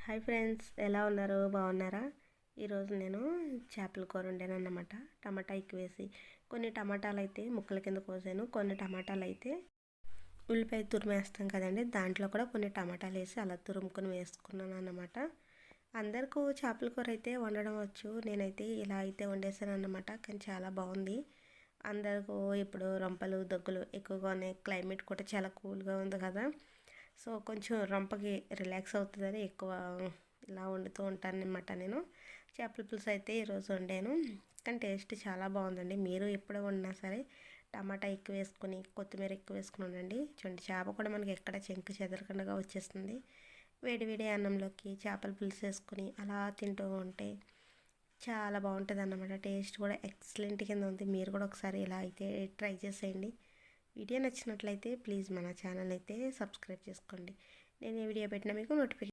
Hi friends, ఎలా ఉన్నారు? బాగున్నారా? ఈరోజు నేను చేపల కూర వండాను అన్నమాట. టమాటా వేసి కొన్ని టమాటాలు అయితే ముక్కల కింద కోసాను, కొన్ని టమాటాలు అయితే ఉల్లిపాయ తురిమేస్తాం కదండి, దాంట్లో కూడా కొన్ని టమాటాలు వేసి అలా తురుముకొని వేసుకున్నాను అన్నమాట. అందరికీ చేపల కూర అయితే వండడం వచ్చు, నేనైతే ఇలా అయితే వండేసాను అన్నమాట. కానీ చాలా బాగుంది. అందరికీ ఇప్పుడు రంపలు దగ్గులు ఎక్కువగా ఉన్నాయి, క్లైమేట్ కూడా చాలా కూల్గా ఉంది కదా. సో కొంచెం రంపకి రిలాక్స్ అవుతుందని ఎక్కువ ఇలా వండుతూ ఉంటాను అన్నమాట. నేను చేపల పులుసు అయితే ఈరోజు వండాను, కానీ టేస్ట్ చాలా బాగుందండి. మీరు ఎప్పుడు వండినా సరే టమాటా ఎక్కువ వేసుకొని కొత్తిమీర ఎక్కువ వేసుకుని ఉండండి. చూడండి, చేప కూడా మనకి ఎక్కడ చెంకు చెదరకుండా వచ్చేస్తుంది. వేడి వేడి అన్నంలోకి చేపల పులుసు వేసుకొని అలా తింటూ ఉంటే చాలా బాగుంటుంది అన్నమాట. టేస్ట్ కూడా ఎక్సలెంట్ కింద ఉంది. మీరు కూడా ఒకసారి ఇలా అయితే ట్రై చేసేయండి. వీడియో నచ్చినట్లయితే ప్లీజ్ మన ఛానల్ అయితే సబ్స్క్రైబ్ చేసుకోండి. నేను ఏ వీడియో పెట్టినా మీకు నోటిఫికేషన్